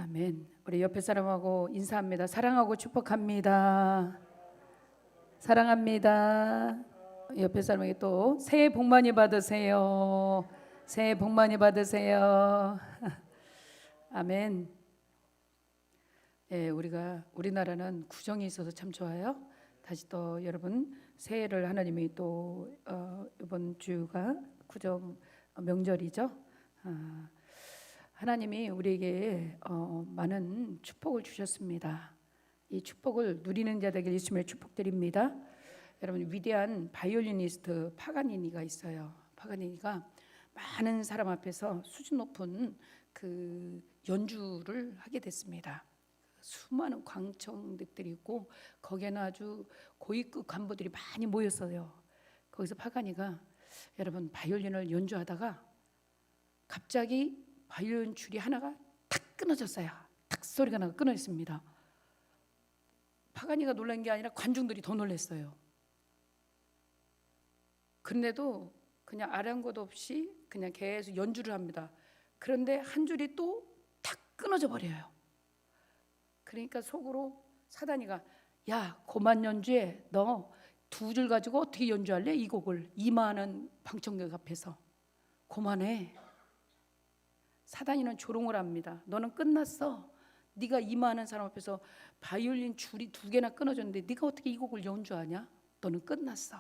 아멘. 우리 옆에 사람하고 인사합니다. 사랑하고 축복합니다. 사랑합니다. 옆에 사람에게 또 새해 복 많이 받으세요. 새해 복 많이 받으세요. 아멘. 예, 우리나라는 구정이 있어서 참 좋아요. 다시 또 여러분 새해를 하나님이 또 이번 주가 구정 명절이죠. 하나님이 우리에게 많은 축복을 주셨습니다. 이 축복을 누리는 자 되길 예수님의 축복드립니다. 여러분 위대한 바이올리니스트 파가니니가 있어요. 파가니니가 많은 사람 앞에서 수준 높은 그 연주를 하게 됐습니다. 수많은 광청객들이 있고 거기에는 아주 고위급 간부들이 많이 모였어요. 거기서 파가니가 여러분 바이올린을 연주하다가 갑자기 바이올린 줄이 하나가 탁 끊어졌어요. 탁 소리가 나고 끊어졌습니다. 파가니가 놀란 게 아니라 관중들이 더 놀랐어요. 그런데도 그냥 아랑곳 없이 그냥 계속 연주를 합니다. 그런데 한 줄이 또 탁 끊어져 버려요. 그러니까 속으로 사단이가 야 고만 연주해. 너 두 줄 가지고 어떻게 연주할래? 이 곡을 이 많은 방청객 앞에서 고만해. 사단이는 조롱을 합니다. 너는 끝났어. 네가 이 많은 사람 앞에서 바이올린 줄이 두 개나 끊어졌는데 네가 어떻게 이 곡을 연주하냐? 너는 끝났어.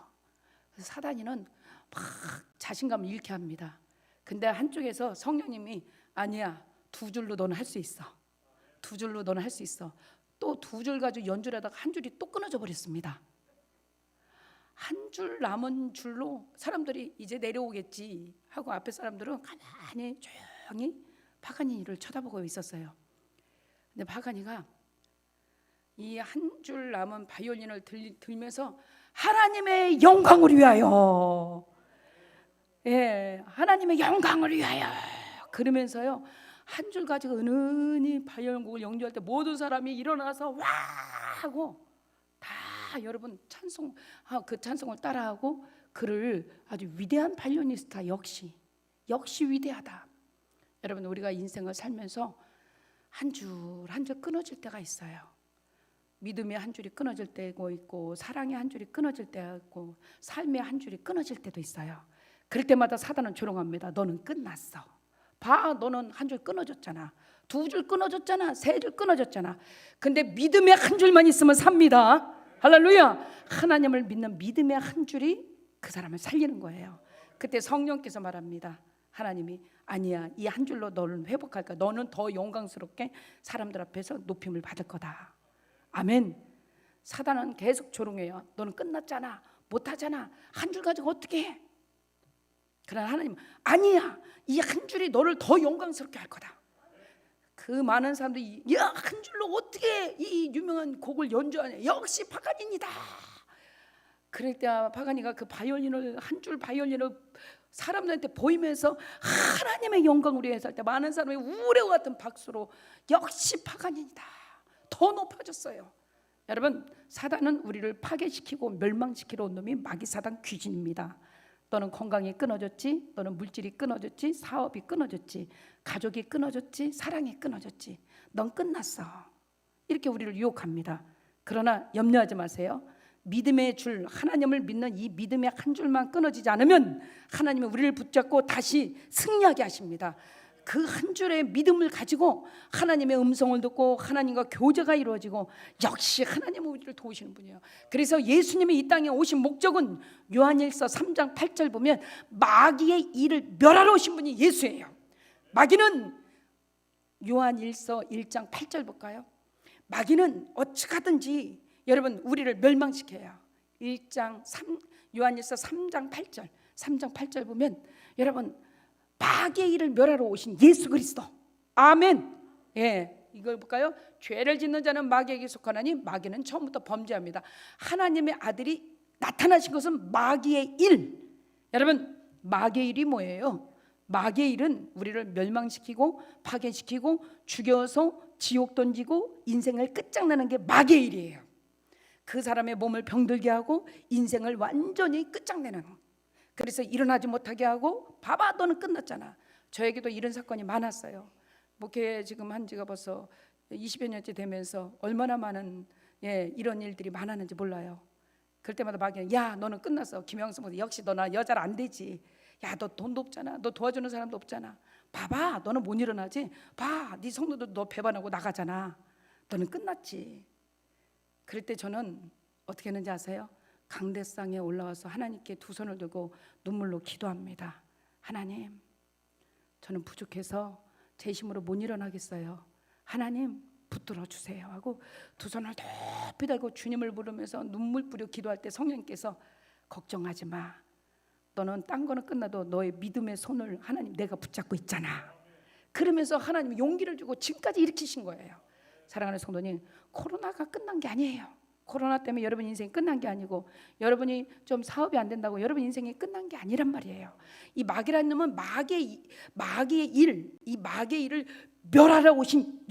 그래서 사단이는 막 자신감을 잃게 합니다. 근데 한쪽에서 성령님이 아니야. 두 줄로 너는 할 수 있어. 두 줄로 너는 할 수 있어. 또 두 줄 가지고 연주를 하다가 한 줄이 또 끊어져 버렸습니다. 한 줄 남은 줄로 사람들이 이제 내려오겠지 하고 앞에 사람들은 가만히 조용히 파가니니를 쳐다보고 있었어요. 근데 파가니가 이 한 줄 남은 바이올린을 들면서 하나님의 영광을 위하여, 예, 하나님의 영광을 위하여 그러면서요 한 줄 가지고 은은히 바이올린곡을 연주할 때 모든 사람이 일어나서 와 하고 다 여러분 찬송 그 찬송을 따라하고 그를 아주 위대한 바이올리니스트 역시 위대하다. 여러분 우리가 인생을 살면서 한 줄 한 줄 끊어질 때가 있어요. 믿음의 한 줄이 끊어질 때고 있고 사랑의 한 줄이 끊어질 때가 있고 삶의 한 줄이 끊어질 때도 있어요. 그럴 때마다 사단은 조롱합니다. 너는 끝났어. 봐, 너는 한 줄 끊어졌잖아. 두 줄 끊어졌잖아. 세 줄 끊어졌잖아. 근데 믿음의 한 줄만 있으면 삽니다. 할렐루야. 하나님을 믿는 믿음의 한 줄이 그 사람을 살리는 거예요. 그때 성령께서 말합니다. 하나님이 아니야. 이 한 줄로 너를 회복할 거야. 너는 더 영광스럽게 사람들 앞에서 높임을 받을 거다. 아멘. 사단은 계속 조롱해요. 너는 끝났잖아. 못하잖아. 한 줄 가지고 어떻게 해? 그러나 하나님은 아니야. 이 한 줄이 너를 더 영광스럽게 할 거다. 그 많은 사람들이 야, 한 줄로 어떻게 이 유명한 곡을 연주하냐. 역시 파가니니다. 그럴 때 파가니가 그 바이올린을 한 줄 바이올린을 사람들한테 보이면서 하나님의 영광을 위해서 할 때 많은 사람이 우레와 같은 박수로 역시 파가니니다. 더 높아졌어요. 여러분 사단은 우리를 파괴시키고 멸망시키러 온 놈이 마귀사단 귀신입니다. 너는 건강이 끊어졌지, 너는 물질이 끊어졌지, 사업이 끊어졌지, 가족이 끊어졌지, 사랑이 끊어졌지. 넌 끝났어. 이렇게 우리를 유혹합니다. 그러나 염려하지 마세요. 믿음의 줄, 하나님을 믿는 이 믿음의 한 줄만 끊어지지 않으면 하나님은 우리를 붙잡고 다시 승리하게 하십니다. 그 한 줄의 믿음을 가지고 하나님의 음성을 듣고 하나님과 교제가 이루어지고 역시 하나님은 우리를 도우시는 분이에요. 그래서 예수님이 이 땅에 오신 목적은 요한일서 3장 8절 보면 마귀의 일을 멸하러 오신 분이 예수예요. 마귀는 요한일서 1장 8절 볼까요? 마귀는 어찌하든지 여러분 우리를 멸망시켜요. 요한일서 3장 8절 보면 여러분 마귀의 일을 멸하러 오신 예수 그리스도. 아멘. 예, 이걸 볼까요? 죄를 짓는 자는 마귀에게 속하나니 마귀는 처음부터 범죄합니다. 하나님의 아들이 나타나신 것은 마귀의 일. 여러분 마귀의 일이 뭐예요? 마귀의 일은 우리를 멸망시키고 파괴시키고 죽여서 지옥 던지고 인생을 끝장내는 게 마귀의 일이에요. 그 사람의 몸을 병들게 하고 인생을 완전히 끝장내는. 그래서 일어나지 못하게 하고 봐봐 너는 끝났잖아. 저에게도 이런 사건이 많았어요. 목회 지금 한 지가 벌써 20여 년째 되면서 얼마나 많은 이런 일들이 많았는지 몰라요. 그럴 때마다 마귀는 야 너는 끝났어. 김영수 목사 역시 너나 여자를 안 되지. 야 너 돈도 없잖아. 너 도와주는 사람도 없잖아. 봐봐 너는 못 일어나지. 봐 네 성도들 너 배반하고 나가잖아. 너는 끝났지. 그럴 때 저는 어떻게 했는지 아세요? 강대상에 올라와서 하나님께 두 손을 들고 눈물로 기도합니다. 하나님 저는 부족해서 제 힘으로 못 일어나겠어요. 하나님 붙들어 주세요 하고 두 손을 높이 들고 주님을 부르면서 눈물 뿌려 기도할 때 성령께서 걱정하지 마. 너는 딴 거는 끝나도 너의 믿음의 손을 하나님 내가 붙잡고 있잖아. 그러면서 하나님 용기를 주고 지금까지 일으키신 거예요. 사랑하는 성도님, 코로나가 끝난 게 아니에요. 코로나 때문에 여러분 인생이 끝난 게 아니고 여러분이 좀 사업이 안 된다고 여러분 인생이 끝난 게 아니란 말이에요. 이 마귀라는 놈은 마귀의 일을 멸하러 오신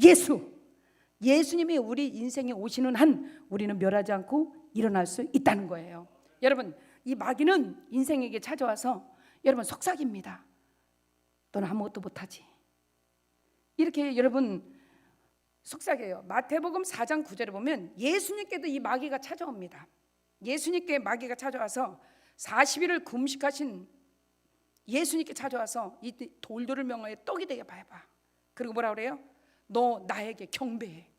예수님이 우리 인생에 오시는 한 우리는 멸하지 않고 일어날 수 있다는 거예요. 여러분 이 마귀는 인생에게 찾아와서 여러분 속삭입니다. 너는 아무것도 못하지. 이렇게 여러분 속삭여요. 마태복음 4장 9절에 보면 예수님께도 이 마귀가 찾아옵니다. 예수님께 마귀가 찾아와서 40일을 금식하신 예수님께 찾아와서 이 돌들을 명하여 떡이 되게 봐봐. 그리고 뭐라 그래요? 너 나에게 경배해.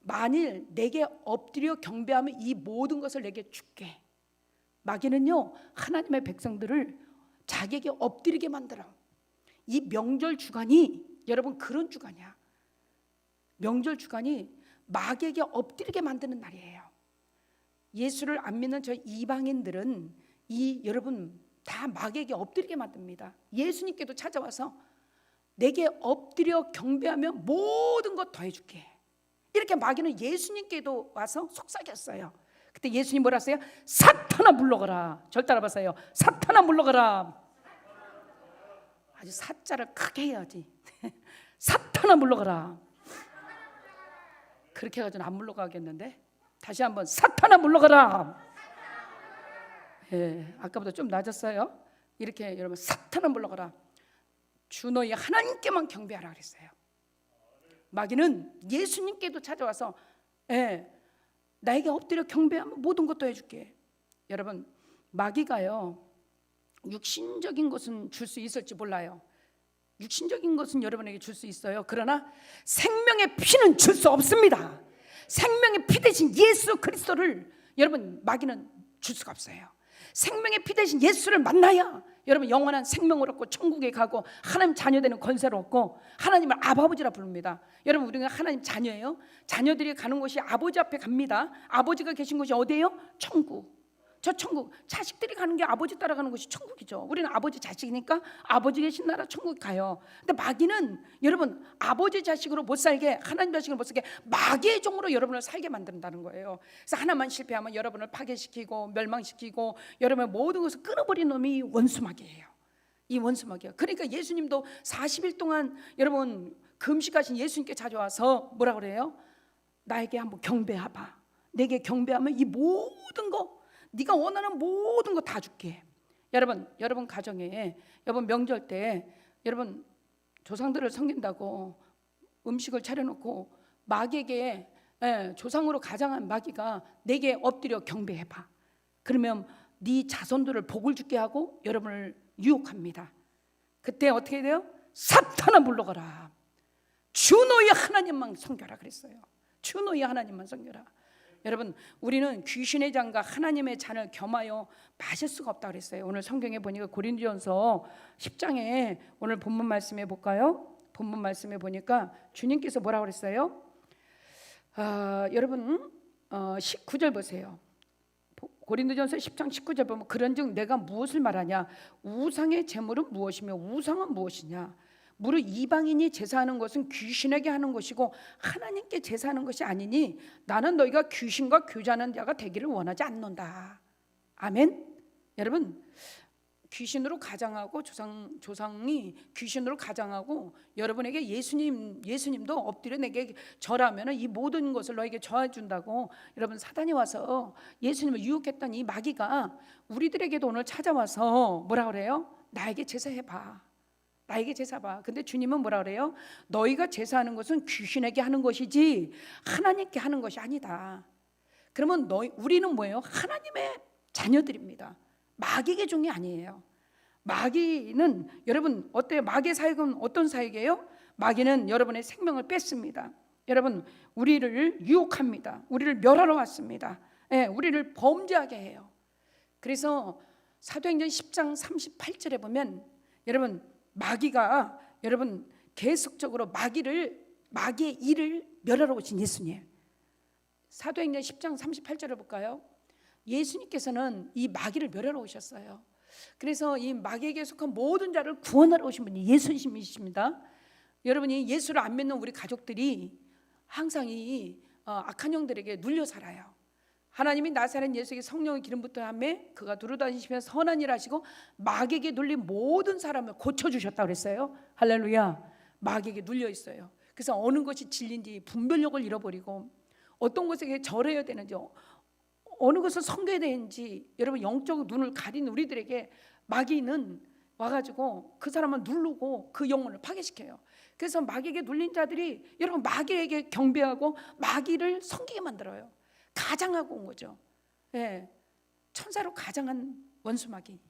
만일 내게 엎드려 경배하면 이 모든 것을 내게 줄게. 마귀는요 하나님의 백성들을 자기에게 엎드리게 만들어. 이 명절 주간이 여러분 그런 주간이야. 명절 주간이 마귀에게 엎드리게 만드는 날이에요. 예수를 안 믿는 저 이방인들은 여러분 다 마귀에게 엎드리게 만듭니다. 예수님께도 찾아와서 내게 엎드려 경배하면 모든 것 더해줄게. 이렇게 마귀는 예수님께도 와서 속삭였어요. 그때 예수님 뭐라 했어요? 사탄아 물러가라. 절 따라봐서요. 사탄아 물러가라. 아주 사자를 크게 해야지. 사탄아 물러가라. 그렇게 해가지고는 안 물러가겠는데 다시 한번 사탄아 물러가라. 아까보다 좀 낮았어요. 이렇게 여러분 사탄아 물러가라. 주 너희 하나님께만 경배하라 그랬어요. 마귀는 예수님께도 찾아와서 나에게 엎드려 경배하면 모든 것도 해줄게. 여러분 마귀가요 육신적인 것은 줄 수 있을지 몰라요. 육신적인 것은 여러분에게 줄 수 있어요. 그러나 생명의 피는 줄 수 없습니다. 생명의 피 대신 예수 그리스도를 여러분 마귀는 줄 수가 없어요. 생명의 피 대신 예수를 만나야 여러분 영원한 생명을 얻고 천국에 가고 하나님 자녀 되는 권세를 얻고 하나님을 아버지라 부릅니다. 여러분 우리가 하나님 자녀예요. 자녀들이 가는 곳이 아버지 앞에 갑니다. 아버지가 계신 곳이 어디예요? 천국. 저 천국, 자식들이 가는 게 아버지 따라가는 곳이 천국이죠. 우리는 아버지 자식이니까 아버지 계신 나라 천국 가요. 근데 마귀는 여러분 아버지 자식으로 못 살게, 하나님 자식으로 못 살게 마귀의 종으로 여러분을 살게 만든다는 거예요. 그래서 하나만 실패하면 여러분을 파괴시키고 멸망시키고 여러분의 모든 것을 끊어버린 놈이 원수마귀예요. 이 원수마귀야. 그러니까 예수님도 40일 동안 여러분 금식하신 예수님께 찾아와서 뭐라 그래요? 나에게 한번 경배해봐. 내게 경배하면 이 모든 거 네가 원하는 모든 거 다 줄게. 여러분 가정에 여러분 명절 때 여러분 조상들을 섬긴다고 음식을 차려놓고 마귀에게 조상으로 가장한 마귀가 내게 엎드려 경배해봐. 그러면 네 자손들을 복을 주게 하고 여러분을 유혹합니다. 그때 어떻게 돼요? 사탄아 물러가라. 주 너희 하나님만 섬겨라 그랬어요. 주 너희 하나님만 섬겨라. 여러분 우리는 귀신의 잔과 하나님의 잔을 겸하여 마실 수가 없다 그랬어요. 오늘 성경에 보니까 고린도전서 10장에 오늘 본문 말씀해 볼까요? 본문 말씀해 보니까 주님께서 뭐라고 그랬어요? 여러분 19절 보세요. 고린도전서 10장 19절 보면 그런즉 내가 무엇을 말하냐? 우상의 제물은 무엇이며 우상은 무엇이냐? 무릇 이방인이 제사하는 것은 귀신에게 하는 것이고 하나님께 제사하는 것이 아니니 나는 너희가 귀신과 교제하는 자가 되기를 원하지 않는다. 아멘. 여러분 귀신으로 가장하고 조상이 귀신으로 가장하고 여러분에게 예수님도 엎드려 내게 절하면 이 모든 것을 너에게 저해 준다고 여러분 사단이 와서 예수님을 유혹했던 이 마귀가 우리들에게도 오늘 찾아와서 뭐라 그래요? 나에게 제사해봐. 나에게 제사봐. 근데 주님은 뭐라 그래요? 너희가 제사하는 것은 귀신에게 하는 것이지 하나님께 하는 것이 아니다. 그러면 우리는 뭐예요? 하나님의 자녀들입니다. 마귀의 종이 아니에요. 마귀는 여러분 어때요? 마귀의 사역은 어떤 사역이에요? 마귀는 여러분의 생명을 뺐습니다. 여러분 우리를 유혹합니다. 우리를 멸하러 왔습니다. 우리를 범죄하게 해요. 그래서 사도행전 10장 38절에 보면 여러분 마귀가 여러분 계속적으로 마귀의 일을 멸하러 오신 예수님. 사도행전 10장 38절을 볼까요? 예수님께서는 이 마귀를 멸하러 오셨어요. 그래서 이 마귀에게 속한 모든 자를 구원하러 오신 분이 예수님이십니다. 여러분이 예수를 안 믿는 우리 가족들이 항상 이 악한 영들에게 눌려 살아요. 하나님이 나사렛 예수에게 성령의 기름 부터 하매 그가 두루다니시며 선한 일 하시고 마귀에게 눌린 모든 사람을 고쳐주셨다고 그랬어요. 할렐루야. 마귀에게 눌려 있어요. 그래서 어느 것이 진리인지 분별력을 잃어버리고 어떤 것에게 절해야 되는지 어느 것을 섬겨야 되는지 여러분 영적 눈을 가린 우리들에게 마귀는 와가지고 그 사람을 누르고 그 영혼을 파괴시켜요. 그래서 마귀에게 눌린 자들이 여러분 마귀에게 경배하고 마귀를 섬기게 만들어요. 가장하고 온 거죠. 천사로 가장한 원수 마귀.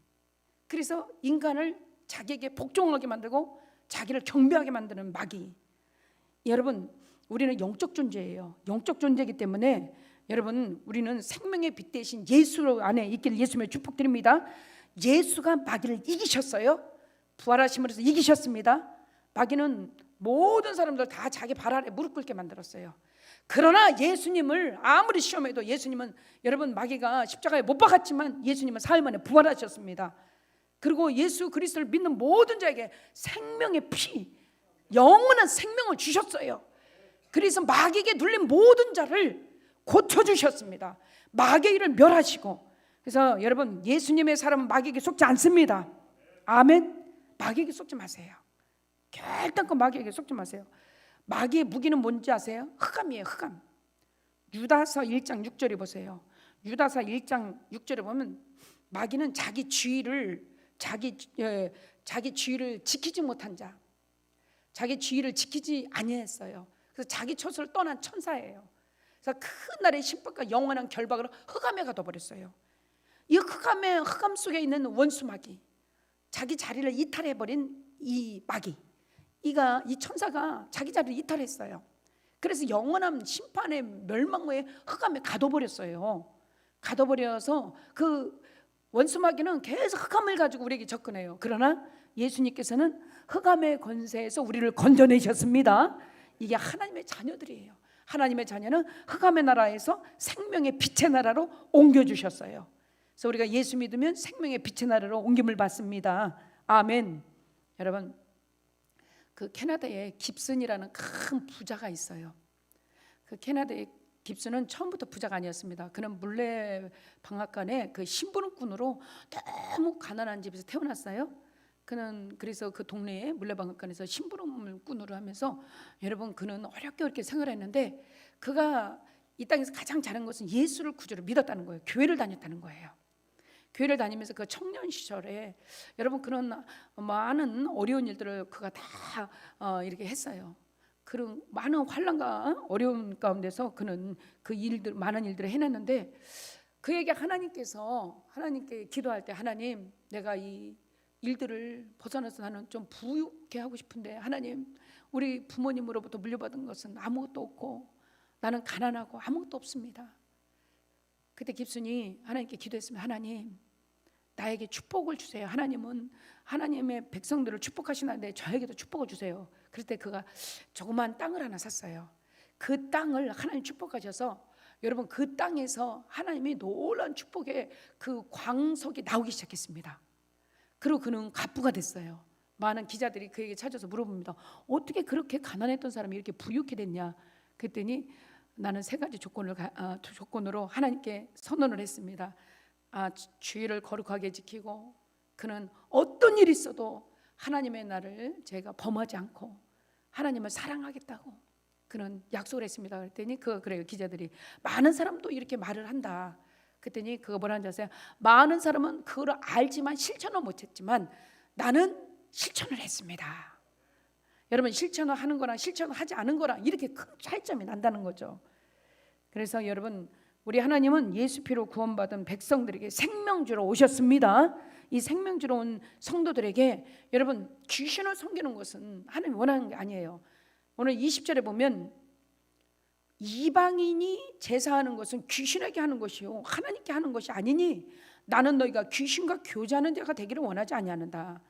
그래서 인간을 자기에게 복종하게 만들고 자기를 경배하게 만드는 마귀. 여러분 우리는 영적 존재예요. 영적 존재이기 때문에 여러분 우리는 생명의 빛 대신 예수 안에 있기를 예수님의 축복드립니다. 예수가 마귀를 이기셨어요. 부활하심으로써 이기셨습니다. 마귀는 모든 사람들 다 자기 발 아래 무릎 꿇게 만들었어요. 그러나 예수님을 아무리 시험해도 예수님은 여러분 마귀가 십자가에 못 박았지만 예수님은 사흘 만에 부활하셨습니다. 그리고 예수 그리스도를 믿는 모든 자에게 생명의 피, 영원한 생명을 주셨어요. 그래서 마귀에게 눌린 모든 자를 고쳐주셨습니다. 마귀의 일을 멸하시고. 그래서 여러분 예수님의 사람은 마귀에게 속지 않습니다. 아멘. 마귀에게 속지 마세요. 결단코 마귀에게 속지 마세요. 마귀의 무기는 뭔지 아세요? 흑암이에요. 흑암. 유다서 1장 6절에 보세요. 유다서 1장 6절에 보면 마귀는 자기 지위를 지키지 못한 자, 자기 지위를 지키지 아니했어요. 그래서 자기 처소를 떠난 천사예요. 그래서 큰 날의 심판과 영원한 결박으로 흑암에 가둬버렸어요. 이 흑암 속에 있는 원수 마귀, 자기 자리를 이탈해버린 이 마귀, 이 천사가 자기 자리를 이탈했어요. 그래서 영원한 심판의 멸망 후에 흑암에 가둬버렸어요. 가둬버려서 그 원수 마귀는 계속 흑암을 가지고 우리에게 접근해요. 그러나 예수님께서는 흑암의 권세에서 우리를 건져내셨습니다. 이게 하나님의 자녀들이에요. 하나님의 자녀는 흑암의 나라에서 생명의 빛의 나라로 옮겨주셨어요. 그래서 우리가 예수 믿으면 생명의 빛의 나라로 옮김을 받습니다. 아멘. 여러분 그 캐나다에 깁슨이라는 큰 부자가 있어요. 그 캐나다의 깁슨은 처음부터 부자가 아니었습니다. 그는 물레방앗간에 그 심부름꾼으로 너무 가난한 집에서 태어났어요. 그는 그래서 그 동네에 물레방앗간에서 심부름꾼으로 하면서 여러분 그는 어렵게 생활했는데 그가 이 땅에서 가장 잘한 것은 예수를 구주로 믿었다는 거예요. 교회를 다녔다는 거예요. 교회를 다니면서 그 청년 시절에 여러분 그런 많은 어려운 일들을 그가 다 이렇게 했어요. 그런 많은 환난과 어려움 가운데서 그는 그 일들 많은 일들을 해냈는데 그에게 하나님께 기도할 때 하나님 내가 이 일들을 벗어나서 나는 좀 부유케 하고 싶은데 하나님 우리 부모님으로부터 물려받은 것은 아무것도 없고 나는 가난하고 아무것도 없습니다. 그때 깁슨이 하나님께 기도했으면 하나님 나에게 축복을 주세요. 하나님은 하나님의 백성들을 축복하시는데 저에게도 축복을 주세요. 그럴 때 그가 조그만 땅을 하나 샀어요. 그 땅을 하나님 축복하셔서 여러분 그 땅에서 하나님이 놀라운 축복의 그 광석이 나오기 시작했습니다. 그리고 그는 갑부가 됐어요. 많은 기자들이 그에게 찾아서 물어봅니다. 어떻게 그렇게 가난했던 사람이 이렇게 부유하게 됐냐? 그랬더니 나는 세 가지 조건으로 하나님께 선언을 했습니다. 주의를 거룩하게 지키고 그는 어떤 일이 있어도 하나님의 날을 제가 범하지 않고 하나님을 사랑하겠다고 그는 약속을 했습니다. 그랬더니 그래요. 기자들이 많은 사람도 이렇게 말을 한다. 그랬더니 그거 뭐라는지 아세요? 많은 사람은 그걸 알지만 실천을 못했지만 나는 실천을 했습니다. 여러분, 실천을 하는 거랑 실천을 하지 않은 거랑 이렇게 큰 차이점이 난다는 거죠. 그래서 여러분, 우리 하나님은 예수 피로 구원받은 백성들에게 생명주로 오셨습니다. 이 생명주로 온 성도들에게 여러분, 귀신을 섬기는 것은 하나님이 원하는 게 아니에요. 오늘 20절에 보면 이방인이 제사하는 것은 귀신에게 하는 것이요 하나님께 하는 것이 아니니 나는 너희가 귀신과 교제하는 자가 되기를 원하지 아니하는다.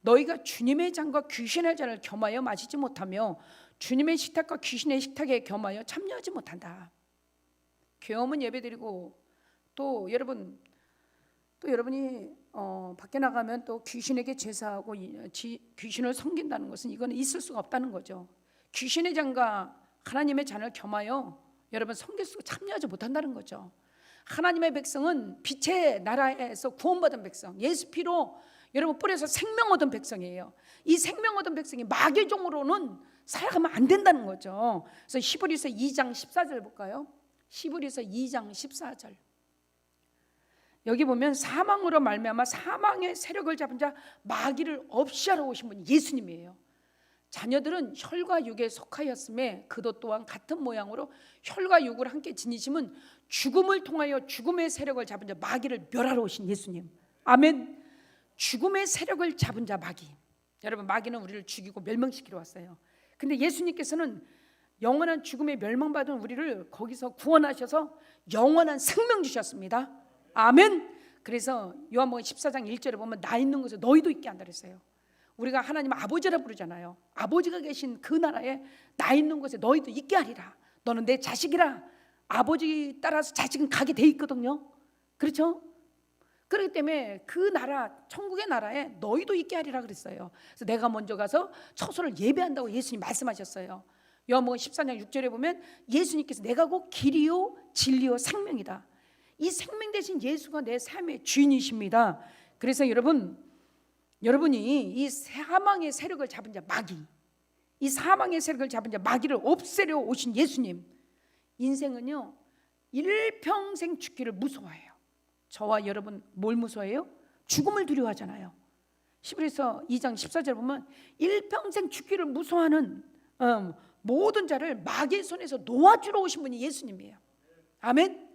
너희가 주님의 잔과 귀신의 잔을 겸하여 마시지 못하며 주님의 식탁과 귀신의 식탁에 겸하여 참여하지 못한다. 교회오면 예배드리고 또 여러분이 밖에 나가면 또 귀신에게 제사하고 귀신을 섬긴다는 것은 이거는 있을 수가 없다는 거죠. 귀신의 잔과 하나님의 잔을 겸하여 여러분 섬길 수 참여하지 못한다는 거죠. 하나님의 백성은 빛의 나라에서 구원받은 백성, 예수 피로 여러분 뿌려서 생명 얻은 백성이에요. 이 생명 얻은 백성이 마귀의 종으로는 살아가면 안 된다는 거죠. 그래서 히브리서 2장 14절 볼까요? 히브리서 2장 14절. 여기 보면 사망으로 말미암아 사망의 세력을 잡은 자 마귀를 없이하러 오신 분이 예수님이에요. 자녀들은 혈과 육에 속하였음에 그도 또한 같은 모양으로 혈과 육을 함께 지니심은 죽음을 통하여 죽음의 세력을 잡은 자 마귀를 멸하러 오신 예수님. 아멘. 죽음의 세력을 잡은 자 마귀. 여러분, 마귀는 우리를 죽이고 멸망시키러 왔어요. 근데 예수님께서는 영원한 죽음에 멸망받은 우리를 거기서 구원하셔서 영원한 생명 주셨습니다. 아멘. 그래서 요한복음 14장 1절에 보면 나 있는 곳에 너희도 있게 한다 그랬어요. 우리가 하나님 아버지라 부르잖아요. 아버지가 계신 그 나라에 나 있는 곳에 너희도 있게 하리라. 너는 내 자식이라. 아버지 따라서 자식은 가게 돼 있거든요. 그렇죠? 그렇기 때문에 그 나라, 천국의 나라에 너희도 있게 하리라 그랬어요. 그래서 내가 먼저 가서 처소를 예배한다고 예수님 말씀하셨어요. 요한복음 14장 6절에 보면 예수님께서 내가 곧 길이요 진리요 생명이다. 이 생명 대신 예수가 내 삶의 주인이십니다. 그래서 여러분이 이 사망의 세력을 잡은 자 마귀, 이 사망의 세력을 잡은 자 마귀를 없애려 오신 예수님, 인생은요 일평생 죽기를 무서워해요. 저와 여러분 뭘 무서워해요? 죽음을 두려워하잖아요. 히브리서 2장 14절 보면 일평생 죽기를 무서워하는 모든 자를 마귀의 손에서 놓아주러 오신 분이 예수님이에요. 아멘.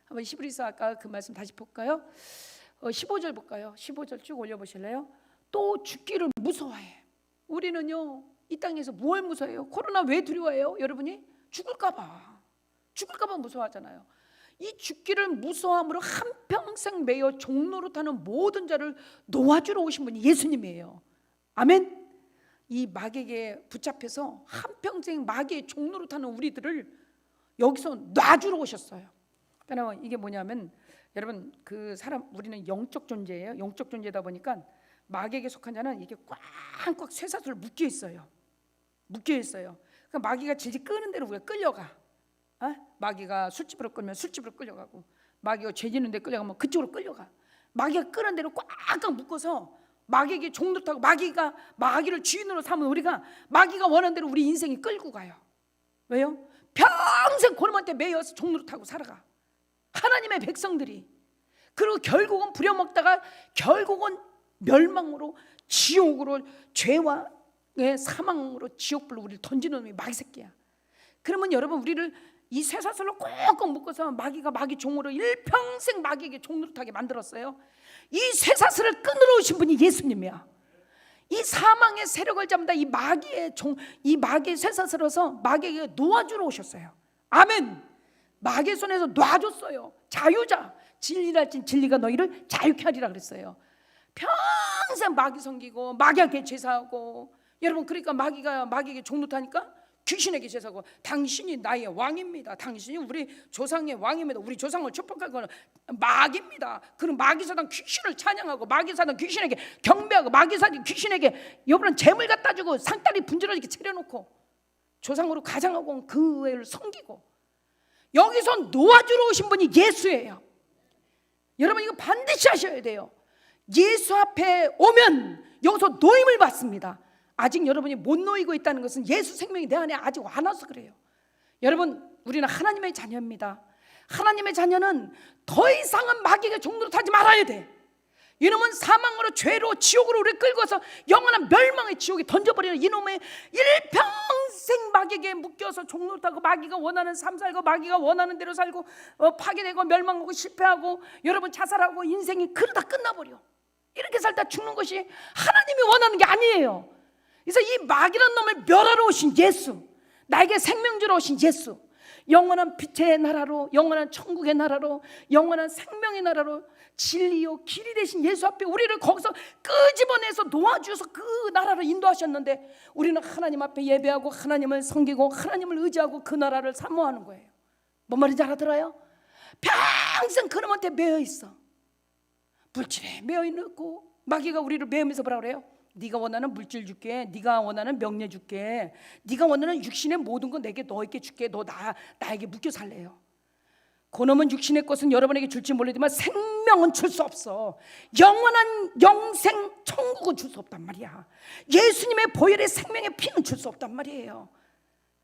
한번 히브리서 아까 그 말씀 다시 볼까요? 15절 볼까요? 15절 쭉 올려보실래요? 또 죽기를 무서워해. 우리는요 이 땅에서 뭘 무서워해요? 코로나 왜 두려워해요? 여러분이 죽을까봐 무서워하잖아요. 이 죽기를 무서워함으로 한평생 매여 종노릇하는 모든 자를 놓아주러 오신 분이 예수님이에요. 아멘. 이 마귀에게 붙잡혀서 한평생 마귀의 종노릇하는 우리들을 여기서 놔주러 오셨어요. 그러나 이게 뭐냐면 여러분 그 사람 우리는 영적 존재예요. 영적 존재다 보니까 마귀에게 속한 자는 이게 꽉꽉 쇠사슬로 묶여 있어요. 그러니까 마귀가 질질 끄는 대로 우리가 끌려가. 마귀가 술집으로 끌면 술집으로 끌려가고, 마귀가 죄 짓는 데 끌려가면 그쪽으로 끌려가. 마귀가 끄는 대로 꽉꽉 묶어서 마귀에게 종노릇하고 마귀를 주인으로 삼은 우리가 마귀가 원하는 대로 우리 인생이 끌고 가요. 왜요? 평생 고놈한테 매여서 종노릇하고 살아가. 하나님의 백성들이. 그리고 결국은 부려먹다가 결국은 멸망으로 지옥으로 죄와 사망으로 지옥불로 우리를 던지는 놈이 마귀 새끼야. 그러면 여러분 우리를 이 쇠사슬로 꼭꼭 묶어서 마귀 종으로 일평생 마귀에게 종노릇하게 만들었어요. 이 쇠사슬을 끊으러 오신 분이 예수님이야. 이 사망의 세력을 잡는다. 이 마귀의 쇠사슬에서 마귀에게 놓아주러 오셨어요. 아멘. 마귀의 손에서 놔줬어요. 자유자. 진리랄진 진리가 너희를 자유케 하리라 그랬어요. 평생 마귀 섬기고 마귀에게 제사하고, 여러분 그러니까 마귀에게 종노릇하니까 귀신에게 제사하고, 당신이 나의 왕입니다. 당신이 우리 조상의 왕입니다. 우리 조상을 축복할 거는 마귀입니다. 그럼 마귀사단 귀신을 찬양하고, 마귀사단 귀신에게 경배하고, 마귀사단 귀신에게 여러분 재물 갖다 주고 상다리 분지러지게 차려놓고 조상으로 가장하고 온 그 애를 섬기고, 여기서 놓아주러 오신 분이 예수예요. 여러분 이거 반드시 하셔야 돼요. 예수 앞에 오면 여기서 노임을 받습니다. 아직 여러분이 못 놓이고 있다는 것은 예수 생명이 내 안에 아직 안 와서 그래요. 여러분 우리는 하나님의 자녀입니다. 하나님의 자녀는 더 이상은 마귀에게 종노릇하지 말아야 돼. 이놈은 사망으로 죄로 지옥으로 우리를 끌고서 영원한 멸망의 지옥에 던져버리는 이놈의 일평생 마귀에게 묶여서 종노릇하고 마귀가 원하는 삶 살고 마귀가 원하는 대로 살고 파괴되고 멸망하고 실패하고 여러분 자살하고 인생이 그러다 끝나버려. 이렇게 살다 죽는 것이 하나님이 원하는 게 아니에요. 그래서 이 마귀라는 놈을 멸하러 오신 예수, 나에게 생명 주러 오신 예수, 영원한 빛의 나라로, 영원한 천국의 나라로, 영원한 생명의 나라로 진리요 길이 되신 예수 앞에 우리를 거기서 끄집어내서 놓아주셔서 그 나라로 인도하셨는데 우리는 하나님 앞에 예배하고 하나님을 섬기고 하나님을 의지하고 그 나라를 사모하는 거예요. 뭔 말인지 알아들어요? 평생 그놈한테 매여 있어. 물질에 매여 있고 마귀가 우리를 매우면서 뭐라 그래요? 네가 원하는 물질 줄게, 네가 원하는 명예 줄게, 네가 원하는 육신의 모든 거 내게 너에게 줄게. 너 나에게 묶여 살래요. 그놈은 육신의 것은 여러분에게 줄지 모르지만 생명은 줄 수 없어. 영원한 영생 천국은 줄 수 없단 말이야. 예수님의 보혈의 생명의 피는 줄 수 없단 말이에요.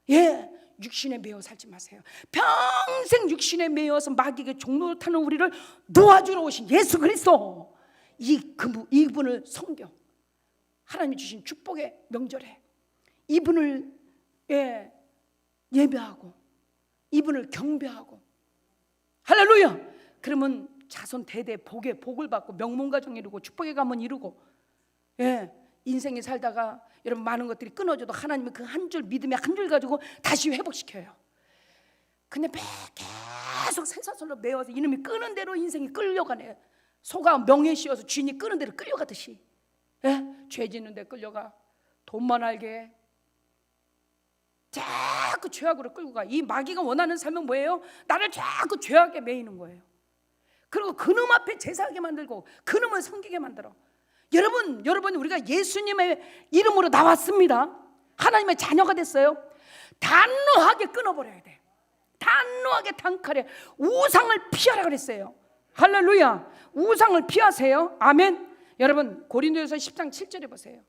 예, 육신에 매여 살지 마세요. 평생 육신에 매여서 마귀에게 종노릇하는 우리를 놓아주러 오신 예수 그리스도, 이분을 섬겨. 하나님이 주신 축복의 명절에 이분을 예배하고 이분을 경배하고, 할렐루야. 그러면 자손 대대 복을 받고 명문가정 이루고 축복의 가문 이루고, 인생에 살다가 여러분 많은 것들이 끊어져도 하나님은 그 한 줄 믿음의 한 줄 가지고 다시 회복시켜요. 근데 계속 쇠사슬로 매워서 이놈이 끄는 대로 인생이 끌려가네. 소가 명에 씌워서 주인이 끄는 대로 끌려가듯이, 죄 짓는 데 끌려가. 돈만 알게 자꾸 죄악으로 끌고 가. 이 마귀가 원하는 삶은 뭐예요? 나를 자꾸 죄악에 매이는 거예요. 그리고 그놈 앞에 제사하게 만들고 그놈을 섬기게 만들어. 여러분 우리가 예수님의 이름으로 나왔습니다. 하나님의 자녀가 됐어요. 단호하게 끊어버려야 돼. 단호하게 단칼에 우상을 피하라 그랬어요. 할렐루야. 우상을 피하세요. 아멘. 여러분 고린도전서 10장 7절에 보세요.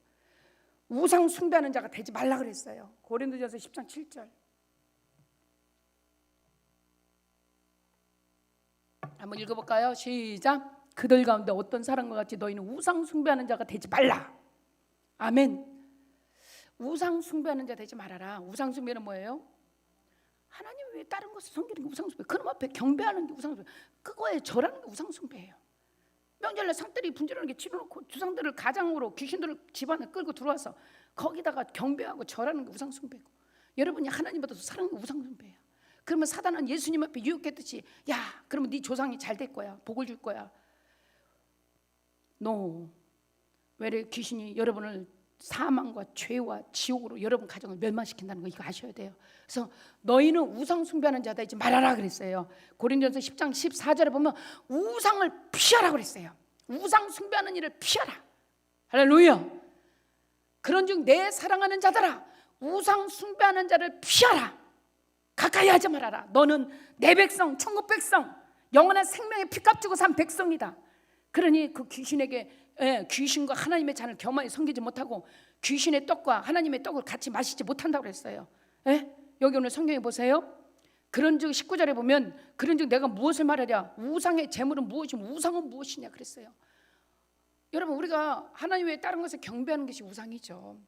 우상 숭배하는 자가 되지 말라 그랬어요. 고린도전서 10장 7절 한번 읽어볼까요? 시작. 그들 가운데 어떤 사람과 같이 너희는 우상 숭배하는 자가 되지 말라. 아멘. 우상 숭배하는 자 되지 말아라. 우상 숭배는 뭐예요? 하나님 외에 다른 것을 섬기는 게 우상 숭배. 그놈 앞에 경배하는 게 우상 숭배. 그거에 절하는 게 우상 숭배예요. 명절날 상들이 분질하는 게 치러놓고 주상들을 가장으로 귀신들을 집안에 끌고 들어와서 거기다가 경배하고 절하는 게 우상 숭배고, 여러분이 하나님보다 더 사랑하는 게 우상 숭배예요. 그러면 사단은 예수님 앞에 유혹했듯이, 야 그러면 네 조상이 잘 될 거야, 복을 줄 거야. 왜 귀신이 여러분을 사망과 죄와 지옥으로 여러분 가정을 멸망시킨다는 거 이거 아셔야 돼요. 그래서 너희는 우상 숭배하는 자다 이제 말하라 그랬어요. 고린도전서 10장 14절에 보면 우상을 피하라 그랬어요. 우상 숭배하는 일을 피하라. 할렐루야. 그런즉 내 사랑하는 자들아 우상 숭배하는 자를 피하라. 가까이 하지 말아라. 너는 내 백성, 천국 백성, 영원한 생명의 피값 주고 산 백성이다. 그러니 그 귀신과 하나님의 잔을 겸하여 섬기지 못하고 귀신의 떡과 하나님의 떡을 같이 마시지 못한다고 그랬어요. 여기 오늘 성경에 보세요. 그런즉 19절에 보면 그런즉 내가 무엇을 말하랴? 우상의 제물은 무엇이며 우상은 무엇이냐 그랬어요. 여러분 우리가 하나님 외에 다른 것에 경배하는 것이 우상이죠.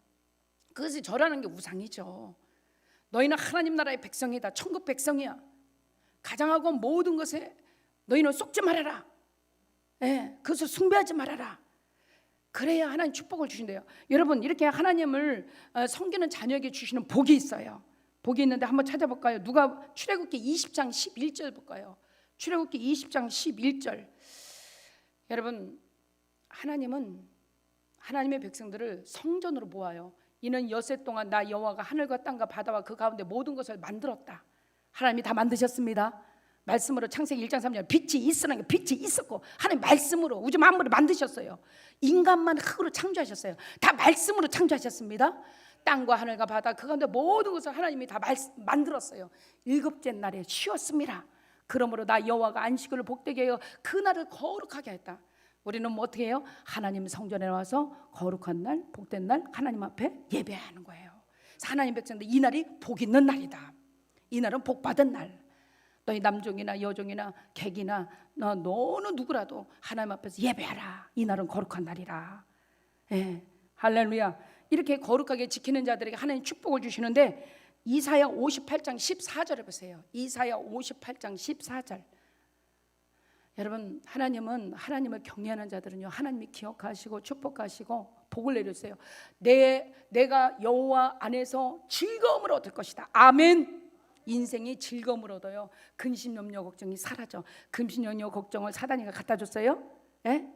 그것을 절하는 게 우상이죠. 너희는 하나님 나라의 백성이다. 천국 백성이야. 가장하고 모든 것에 너희는 속지 말아라. 그것을 숭배하지 말아라. 그래야 하나님 축복을 주신대요. 여러분 이렇게 하나님을 섬기는 자녀에게 주시는 복이 있어요. 복이 있는데 한번 찾아볼까요? 누가 출애굽기 20장 11절 볼까요? 출애굽기 20장 11절. 여러분 하나님은 하나님의 백성들을 성전으로 모아요. 이는 엿새 동안 나 여호와가 하늘과 땅과 바다와 그 가운데 모든 것을 만들었다. 하나님이 다 만드셨습니다. 말씀으로 창세기 1장 3절 빛이 있으라는 게 빛이 있었고 하나님 말씀으로 우주 만물을 만드셨어요. 인간만 흙으로 창조하셨어요. 다 말씀으로 창조하셨습니다. 땅과 하늘과 바다 그 가운데 모든 것을 하나님이 다 만들었어요. 일곱째 날에 쉬었습니다. 그러므로 나 여호와가 안식일을 복되게 하여 그 날을 거룩하게 했다. 우리는 뭐 어떻게 해요? 하나님 성전에 나와서 거룩한 날, 복된 날 하나님 앞에 예배하는 거예요. 그래서 하나님 백성들 이 날이 복 있는 날이다. 이 날은 복 받은 날. 너희 남종이나 여종이나 객이나 너는 누구라도 하나님 앞에서 예배하라. 이 날은 거룩한 날이라. 예, 할렐루야. 이렇게 거룩하게 지키는 자들에게 하나님 축복을 주시는데 이사야 58장 14절에 보세요. 이사야 58장 14절. 여러분, 하나님은 하나님을 경외하는 자들은요, 하나님이 기억하시고 축복하시고 복을 내려주세요. 내가 여호와 안에서 즐거움을 얻을 것이다. 아멘. 인생이 즐거움을 얻어요. 근심 염려 걱정이 사라져. 근심 염려 걱정을 사단이가 갖다 줬어요. 예?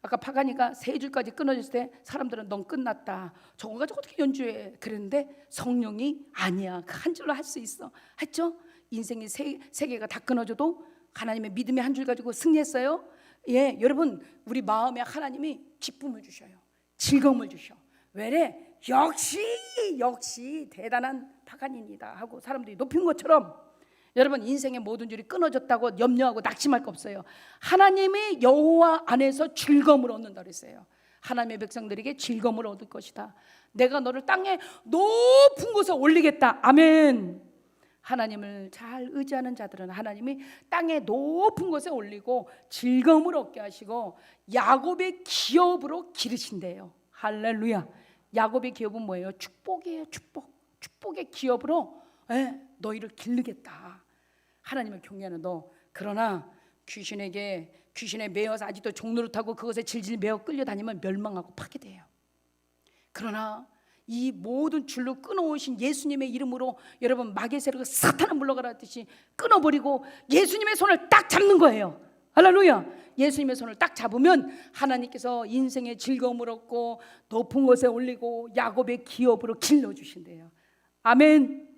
아까 파가니가 3줄까지 끊어졌을 때 사람들은 넌 끝났다, 저거 가지고 어떻게 연주해 그랬는데 성령이 아니야, 그 한 줄로 할 수 있어 했죠. 인생이 세 개가 다 끊어져도 하나님의 믿음의 한 줄 가지고 승리했어요. 예, 여러분, 우리 마음에 하나님이 기쁨을 주셔요. 즐거움을 주셔. 왜래? 역시 대단한 파간입니다 하고 사람들이 높인 것처럼 여러분, 인생의 모든 줄이 끊어졌다고 염려하고 낙심할 거 없어요. 하나님이 여호와 안에서 즐거움을 얻는다 그랬어요. 하나님의 백성들에게 즐거움을 얻을 것이다. 내가 너를 땅에 높은 곳에 올리겠다. 아멘. 하나님을 잘 의지하는 자들은 하나님이 땅에 높은 곳에 올리고 즐거움을 얻게 하시고 야곱의 기업으로 기르신대요. 할렐루야. 야곱의 기업은 뭐예요? 축복이에요. 축복의 기업으로 너희를 기르겠다. 하나님을 경외하는 너. 그러나 귀신에 매여서 아직도 종노릇하고 그것에 질질 매어 끌려다니면 멸망하고 파괴돼요. 그러나 이 모든 줄로 끊어오신 예수님의 이름으로 여러분, 마귀의 세력을 사탄을 물러가라 했듯이 끊어버리고 예수님의 손을 딱 잡는 거예요. 할렐루야. 예수님의 손을 딱 잡으면 하나님께서 인생의 즐거움을 얻고 높은 곳에 올리고 야곱의 기업으로 길러주신대요. 아멘.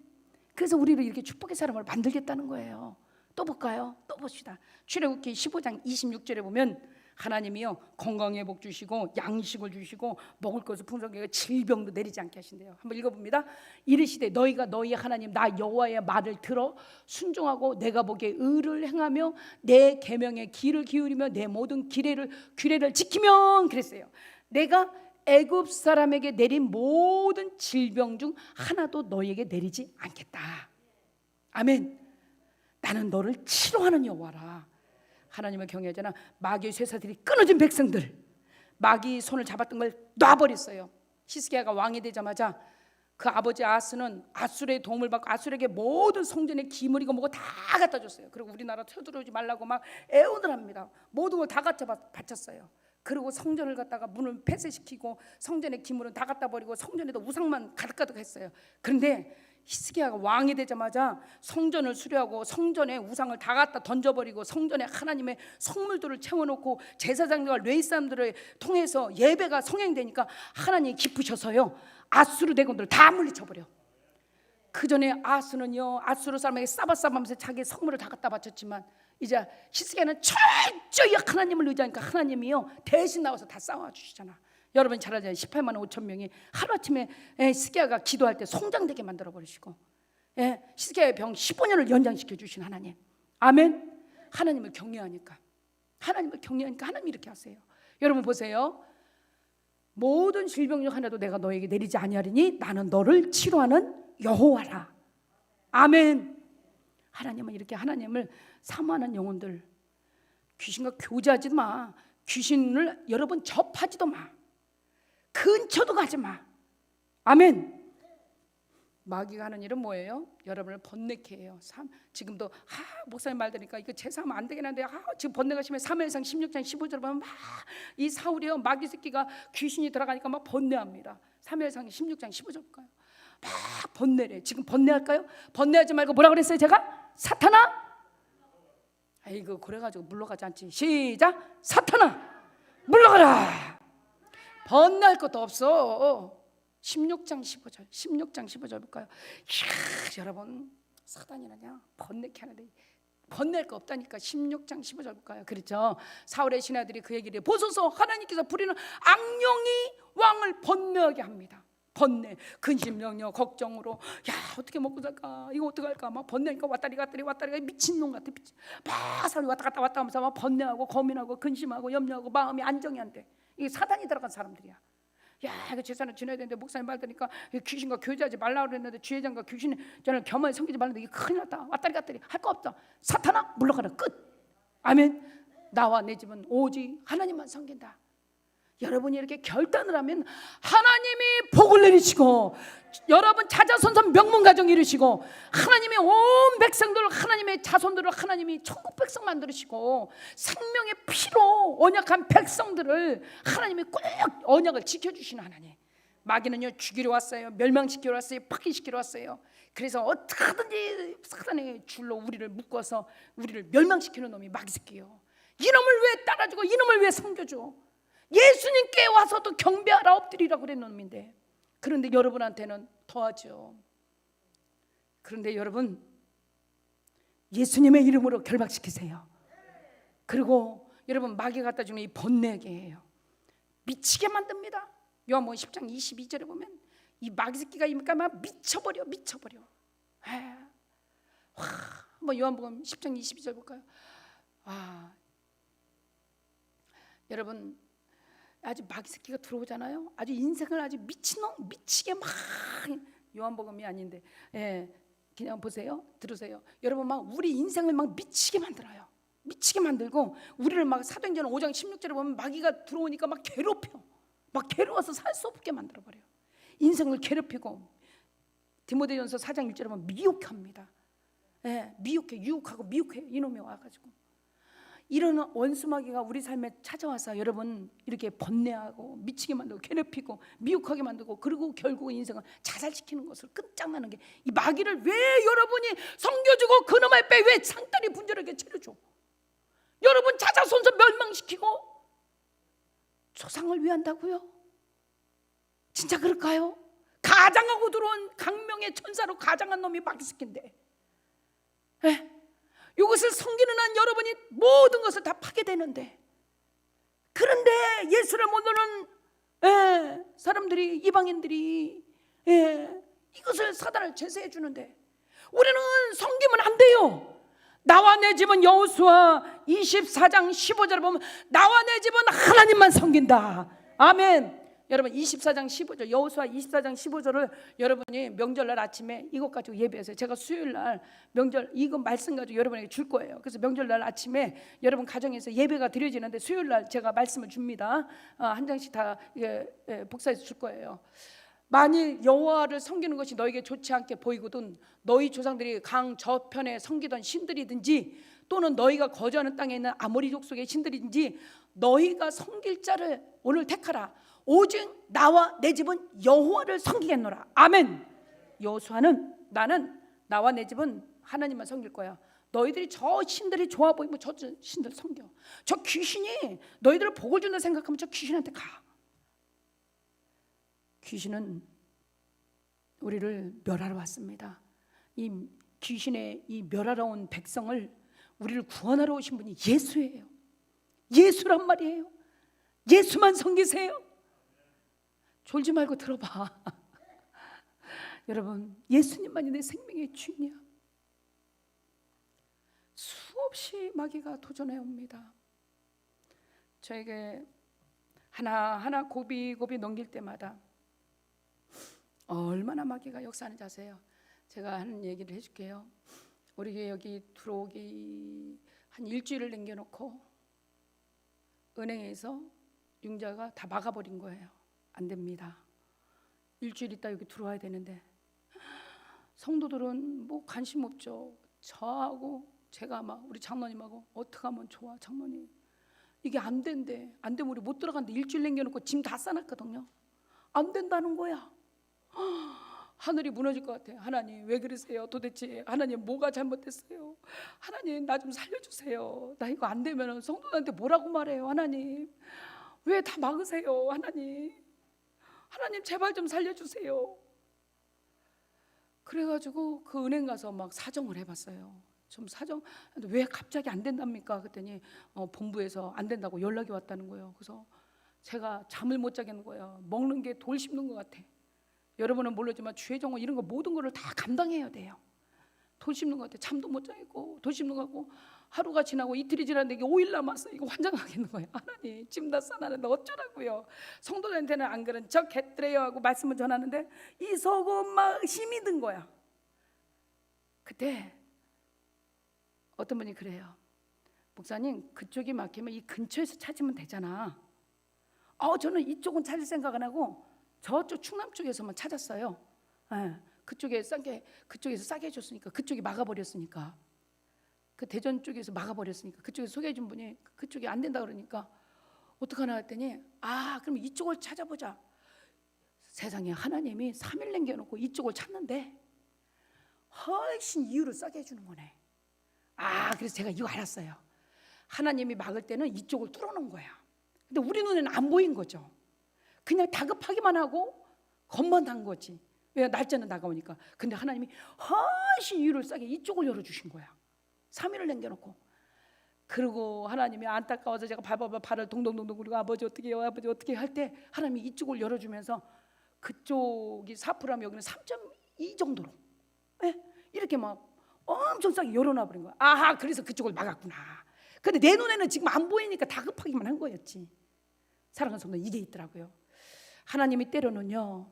그래서 우리를 이렇게 축복의 사람을 만들겠다는 거예요. 또 볼까요? 또 봅시다. 출애굽기 15장 26절에 보면 하나님이요, 건강의 복 주시고 양식을 주시고 먹을 것을 풍성하게 질병도 내리지 않게 하신대요. 한번 읽어봅니다. 이르시되 너희가 너희 하나님 나 여호와의 말을 들어 순종하고 내가 보기에 의를 행하며 내 계명의 귀를 기울이며 내 모든 규례를 지키면 그랬어요. 내가 애굽 사람에게 내린 모든 질병 중 하나도 너희에게 내리지 않겠다. 아멘. 나는 너를 치료하는 여호와라. 하나님을 경외하잖아. 마귀의 쇠사들이 끊어진 백성들, 마귀 손을 잡았던 걸 놔버렸어요. 히스기야가 왕이 되자마자 그 아버지 아하스는 아술의 도움을 받고 아술에게 모든 성전의 기물이고 뭐고 다 갖다 줬어요. 그리고 우리나라 쳐들어오지 말라고 막 애원을 합니다. 모든 걸 다 갖다 바쳤어요. 그리고 성전을 갖다가 문을 폐쇄시키고 성전의 기물은 다 갖다 버리고 성전에도 우상만 가득가득 했어요. 그런데 히스기야가 왕이 되자마자 성전을 수리하고 성전에 우상을 다 갖다 던져버리고 성전에 하나님의 성물들을 채워놓고 제사장들과 레위 사람들을 통해서 예배가 성행되니까 하나님이 기쁘셔서요, 아수르 대군들을 다 물리쳐버려. 그 전에 아하스는요, 아수르 사람에게 싸바싸바하면서 자기 성물을 다 갖다 바쳤지만 이제 히스기야는 철저히 하나님을 의지하니까 하나님이요 대신 나와서 다 싸워주시잖아. 여러분 잘 알잖아요. 18만 5천 명이 하루아침에 히스기야가 기도할 때 송장되게 만들어버리시고 히스기야의 병 15년을 연장시켜 주신 하나님. 아멘. 하나님을 경외하니까 하나님이 이렇게 하세요. 여러분 보세요. 모든 질병 중 하나도 내가 너에게 내리지 아니하리니 나는 너를 치료하는 여호와라. 아멘. 하나님은 이렇게 하나님을 사모하는 영혼들, 귀신과 교제하지도 마. 귀신을 여러분 접하지도 마. 근처도 가지 마. 아멘. 마귀가 하는 일은 뭐예요? 여러분을 번뇌케 해요. 지금도 목사님 말 들으니까 이거 제사하면 안 되긴 한데 지금 번뇌가 심해. 사무엘상 16장 15절 보면 막 이 사울이요, 마귀 새끼가 귀신이 들어가니까 막 번뇌합니다. 사무엘상 16장 15절 볼까요? 막 번뇌래. 지금 번뇌할까요? 번뇌하지 말고 뭐라 그랬어요 제가? 사탄아, 아이고 그래가지고 물러가지 않지. 시작. 사탄아 물러가라. 번뇌할 것도 없어. 16장 15절 볼까요? 이야, 여러분 사단이라냐 번뇌케 하는데 번뇌할 거 없다니까. 16장 15절 볼까요? 그렇죠. 사울의 신하들이 그 얘기를 보소서 하나님께서 부리는 악령이 왕을 번뇌하게 합니다. 번뇌, 근심령녀 걱정으로 야 어떻게 먹고 살까, 이거 어떡할까 막 번뇌니까 왔다리가 미친놈 같아. 막 사람이 왔다 갔다 하면서 막 번뇌하고 고민하고 근심하고 염려하고 마음이 안정이 안 돼. 이게 사단이 들어간 사람들이야. 야, 이거 제사는 지내야 되는데 목사님 말 들으니까 귀신과 교제하지 말라고 그랬는데 주회장과 귀신 저는 겸허히 섬기지 말라는데 이게 큰일 났다. 왔다리 갔다리 할 거 없다. 사탄아 물러가라. 끝. 아멘. 나와 내 집은 오직 하나님만 섬긴다. 여러분이 이렇게 결단을 하면 하나님이 복을 내리시고 여러분 자자손손 명문가정 이루시고 하나님의 온 백성들을 하나님의 자손들을 하나님이 천국 백성 만들으시고 생명의 피로 언약한 백성들을 하나님이 꼭 언약을 지켜주시는 하나님. 마귀는요 죽이러 왔어요. 멸망시키러 왔어요. 파괴시키러 왔어요. 그래서 어떻게든지 사단의 줄로 우리를 묶어서 우리를 멸망시키는 놈이 마귀 새끼예요. 이놈을 왜 따라주고 이놈을 왜 섬겨줘? 예수님께 와서도 경배하라 엎드리라 그랬는 놈인데, 그런데 여러분한테는 더하죠. 그런데 여러분 예수님의 이름으로 결박시키세요. 그리고 여러분 마귀 갖다 주는 이 번뇌계예요. 미치게 만듭니다. 요한복음 10장 22절에 보면 이 마귀 새끼가 이니까 막 미쳐버려. 한번 요한복음 10장 22절 볼까요? 여러분 아주 마귀 새끼가 들어오잖아요. 아주 인생을 아주 미치게 막, 요한복음이 아닌데, 그냥 보세요. 들으세요. 여러분 막 우리 인생을 막 미치게 만들어요. 미치게 만들고 우리를 막 사도행전 5장 16절에 보면 마귀가 들어오니까 막 괴롭혀. 막 괴로워서 살 수 없게 만들어 버려요. 인생을 괴롭히고 디모데전서 4장 1절에 보면 미혹합니다. 미혹해, 유혹하고 미혹해. 이놈이 와가지고 이런 원수마귀가 우리 삶에 찾아와서 여러분 이렇게 번뇌하고 미치게 만들고 괴롭히고 미혹하게 만들고 그리고 결국 인생을 자살시키는 것을 끝장나는 게 이 마귀를 왜 여러분이 섬겨주고 그놈의 배 왜 상다리 분절하게 차려줘? 여러분 자자손손 멸망시키고 조상을 위한다고요? 진짜 그럴까요? 가장하고 들어온 강명의 천사로 가장한 놈이 마귀 새끼인데 이것을 섬기는 한 여러분이 모든 것을 다 파괴되는데, 그런데 예수를 모르는 사람들이 이방인들이 이것을 사단을 제세해 주는데 우리는 섬기면 안 돼요. 나와 내 집은 여호수아 24장 15절에 보면 나와 내 집은 하나님만 섬긴다. 아멘. 여러분 24장 15절 여호수아 24장 15절을 여러분이 명절날 아침에 이것 가지고 예배하세요. 제가 수요일날 명절 이거 말씀 가지고 여러분에게 줄 거예요. 그래서 명절날 아침에 여러분 가정에서 예배가 드려지는데 수요일날 제가 말씀을 줍니다. 한 장씩 다 복사해서 줄 거예요. 만일 여호와를 섬기는 것이 너에게 좋지 않게 보이거든 너희 조상들이 강 저편에 섬기던 신들이든지 또는 너희가 거주하는 땅에 있는 아모리 족속의 신들이든지 너희가 섬길 자를 오늘 택하라. 오직 나와 내 집은 여호와를 섬기겠노라. 아멘. 여호수아는 나는 나와 내 집은 하나님만 섬길 거야. 너희들이 저 신들이 좋아 보이면 저 신들 섬겨. 저 귀신이 너희들을 복을 준다 생각하면 저 귀신한테 가. 귀신은 우리를 멸하러 왔습니다. 이 귀신의 이 멸하러 온 백성을 우리를 구원하러 오신 분이 예수예요. 예수란 말이에요. 예수만 섬기세요. 졸지 말고 들어봐. 여러분 예수님만이 내 생명의 주인이야. 수없이 마귀가 도전해 옵니다. 저에게 하나하나 고비고비 넘길 때마다 얼마나 마귀가 역사하는지 아세요? 제가 하는 얘기를 해줄게요. 우리 교회 여기 들어오기 한 일주일을 남겨놓고 은행에서 융자가 다 막아버린 거예요. 안 됩니다. 일주일 있다 여기 들어와야 되는데 성도들은 뭐 관심 없죠. 저하고 제가 막 우리 장로님하고 어떻게 하면 좋아 장로님 이게 안 된대. 안 되면 우리 못 들어간대. 일주일 남겨놓고 짐 다 싸놨거든요. 안 된다는 거야. 하늘이 무너질 것 같아. 하나님 왜 그러세요? 도대체 하나님 뭐가 잘못됐어요? 하나님 나 좀 살려주세요. 나 이거 안 되면 성도들한테 뭐라고 말해요? 하나님 왜 다 막으세요? 하나님 제발 좀 살려주세요. 그래가지고 그 은행 가서 막 사정을 해봤어요. 좀 사정 왜 갑자기 안 된답니까? 그랬더니 본부에서 안 된다고 연락이 왔다는 거예요. 그래서 제가 잠을 못 자겠는 거예요. 먹는 게 돌 씹는 것 같아. 여러분은 모르지만 주회정원 이런 거 모든 거를 다 감당해야 돼요. 돌 씹는 것 같아. 잠도 못 자겠고 돌 씹는 것 같고 하루가 지나고 이틀이 지났는데 이게 5일 남았어. 이거 환장하겠는 거예요. 하나님 지금 다 싸나는데 어쩌라고요. 성도들한테는 안 그런 척 했더래요 하고 말씀을 전하는데 이 속은 막 힘이 든 거야. 그때 어떤 분이 그래요. 목사님 그쪽이 막히면 이 근처에서 찾으면 되잖아. 저는 이쪽은 찾을 생각 안 하고 저쪽 충남 쪽에서만 찾았어요. 그쪽에서 싸게 해줬으니까 그쪽이 막아버렸으니까 그 대전 쪽에서 막아버렸으니까 그쪽에서 소개해준 분이 그쪽이 안 된다 그러니까 어떡하나 했더니 그럼 이쪽을 찾아보자. 세상에 하나님이 3일 남겨놓고 이쪽을 찾는데 훨씬 이유를 싸게 해주는 거네. 그래서 제가 이거 알았어요. 하나님이 막을 때는 이쪽을 뚫어놓은 거야. 근데 우리 눈에는 안 보인 거죠. 그냥 다급하기만 하고 겁만 난 거지. 왜? 날짜는 다가오니까. 근데 하나님이 훨씬 이유를 싸게 이쪽을 열어주신 거야. 3일을 남겨놓고. 그리고 하나님이 안타까워서 제가 발을 동동동동 굴리고 아버지 어떻게 해요? 아버지 어떻게 할 때 하나님이 이쪽을 열어주면서 그쪽이 4%라면 여기는 3.2 정도로 이렇게 막 엄청 싸게 열어놔버린 거야. 그래서 그쪽을 막았구나. 근데 내 눈에는 지금 안 보이니까 다급하기만 한 거였지. 사랑하는 성도 이게 있더라고요. 하나님이 때로는요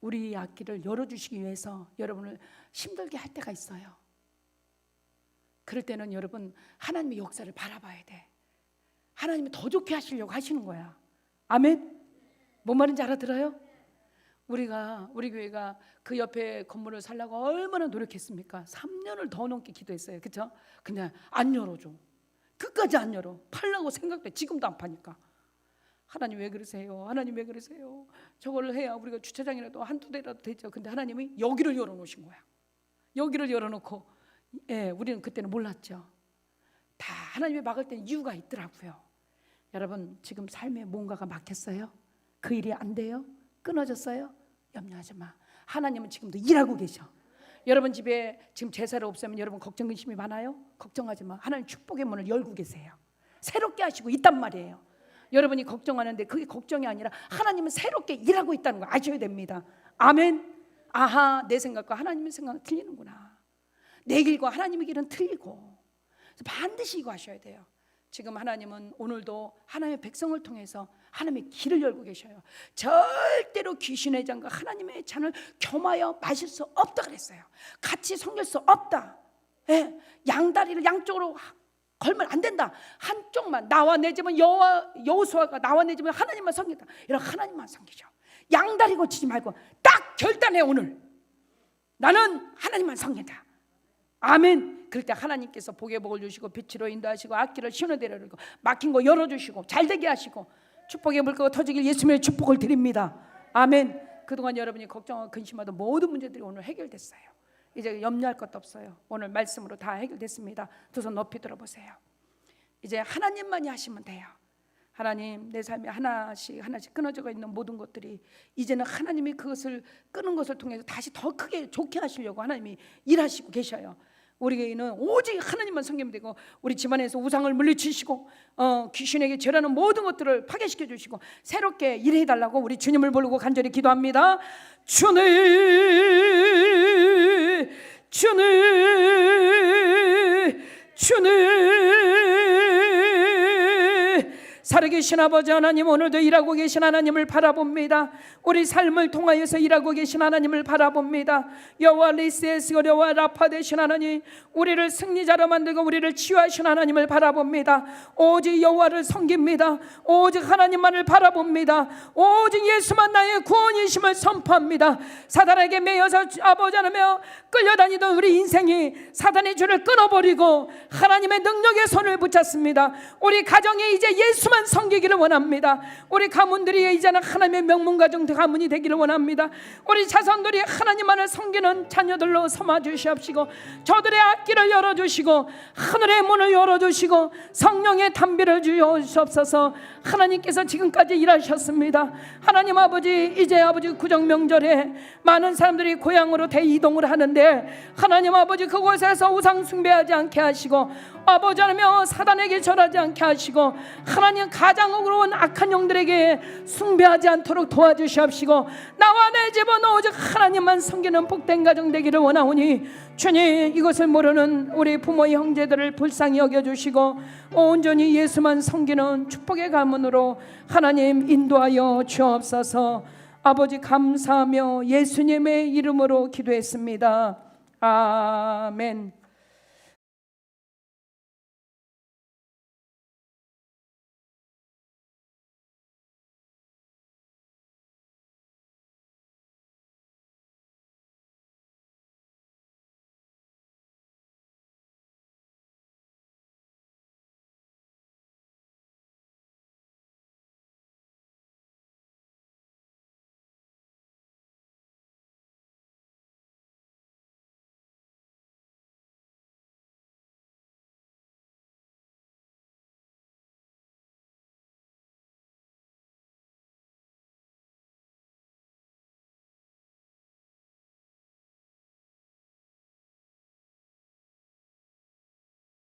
우리 앞길을 열어주시기 위해서 여러분을 힘들게 할 때가 있어요. 그럴 때는 여러분 하나님의 역사를 바라봐야 돼. 하나님이 더 좋게 하시려고 하시는 거야. 아멘? 뭔 말인지 알아들어요? 우리 교회가 그 옆에 건물을 살려고 얼마나 노력했습니까? 3년을 더 넘게 기도했어요. 그렇죠? 근데 안 열어줘. 끝까지 안 열어. 팔라고 생각돼. 지금도 안 파니까. 하나님 왜 그러세요? 하나님 왜 그러세요? 저걸 해야 우리가 주차장이라도 한두 대라도 되죠. 근데 하나님이 여기를 열어놓으신 거야. 여기를 열어놓고 우리는 그때는 몰랐죠. 다 하나님이 막을 때는 이유가 있더라고요. 여러분 지금 삶에 뭔가가 막혔어요? 그 일이 안 돼요? 끊어졌어요? 염려하지 마. 하나님은 지금도 일하고 계셔. 여러분 집에 지금 제사를 없애면 여러분 걱정 근심이 많아요? 걱정하지 마. 하나님 축복의 문을 열고 계세요. 새롭게 하시고 있단 말이에요. 여러분이 걱정하는데 그게 걱정이 아니라 하나님은 새롭게 일하고 있다는 거 아셔야 됩니다. 아멘. 내 생각과 하나님의 생각은 틀리는구나. 내 길과 하나님의 길은 틀리고. 반드시 이거 하셔야 돼요. 지금 하나님은 오늘도 하나님의 백성을 통해서 하나님의 길을 열고 계셔요. 절대로 귀신의 잔과 하나님의 잔을 겸하여 마실 수 없다 그랬어요. 같이 섬길 수 없다. 양다리를 양쪽으로 걸면 안 된다. 한쪽만. 나와 내 집은 여호수아가 나와 내 집은 하나님만 섬긴다. 이런 하나님만 섬기죠. 양다리 고치지 말고 딱 결단해. 오늘 나는 하나님만 섬긴다. 아멘. 그럴 때 하나님께서 복의 복을 주시고 빛으로 인도하시고 앞길을 시원하게 열고 막힌 거 열어주시고 잘되게 하시고 축복의 물고가 터지길 예수님의 축복을 드립니다. 아멘. 그동안 여러분이 걱정하고 근심하던 모든 문제들이 오늘 해결됐어요. 이제 염려할 것도 없어요. 오늘 말씀으로 다 해결됐습니다. 두 손 높이 들어보세요. 이제 하나님만이 하시면 돼요. 하나님, 내 삶에 하나씩 끊어져 있는 모든 것들이 이제는 하나님이 그것을 끄는 것을 통해서 다시 더 크게 좋게 하시려고 하나님이 일하시고 계셔요. 우리 교회는 오직 하나님만 섬기면 되고 우리 집안에서 우상을 물리치시고 귀신에게 절하는 모든 것들을 파괴시켜 주시고 새롭게 일해달라고 우리 주님을 부르고 간절히 기도합니다. 주님 살아계신 아버지 하나님, 오늘도 일하고 계신 하나님을 바라봅니다. 우리 삶을 통하여서 일하고 계신 하나님을 바라봅니다. 여호와 리스에스 여호와 라파 되신 하나님, 우리를 승리자로 만들고 우리를 치유하신 하나님을 바라봅니다. 오직 여호와를 섬깁니다. 오직 하나님만을 바라봅니다. 오직 예수만 나의 구원이심을 선포합니다. 사단에게 매여서 아버지 하나며 끌려다니던 우리 인생이 사단의 줄을 끊어버리고 하나님의 능력의 손을 붙잡습니다. 우리 가정에 이제 예수만 섬기기를 원합니다. 우리 가문들이 이제는 하나님의 명문가정 가문이 되기를 원합니다. 우리 자손들이 하나님만을 섬기는 자녀들로 삼아 주시옵시고 저들의 앞길을 열어주시고 하늘의 문을 열어주시고 성령의 담비를 주시옵소서. 하나님께서 지금까지 일하셨습니다. 하나님 아버지, 이제 아버지 구정명절에 많은 사람들이 고향으로 대이동을 하는데 하나님 아버지 그곳에서 우상 숭배하지 않게 하시고 아버지 하나며 사단에게 절하지 않게 하시고 하나님 하나님 가장으로 온 악한 영들에게 숭배하지 않도록 도와주시옵시고 나와 내 집은 오직 하나님만 섬기는 복된 가정 되기를 원하오니 주님 이것을 모르는 우리 부모 형제들을 불쌍히 여겨주시고 온전히 예수만 섬기는 축복의 가문으로 하나님 인도하여 주옵소서. 아버지 감사하며 예수님의 이름으로 기도했습니다. 아멘.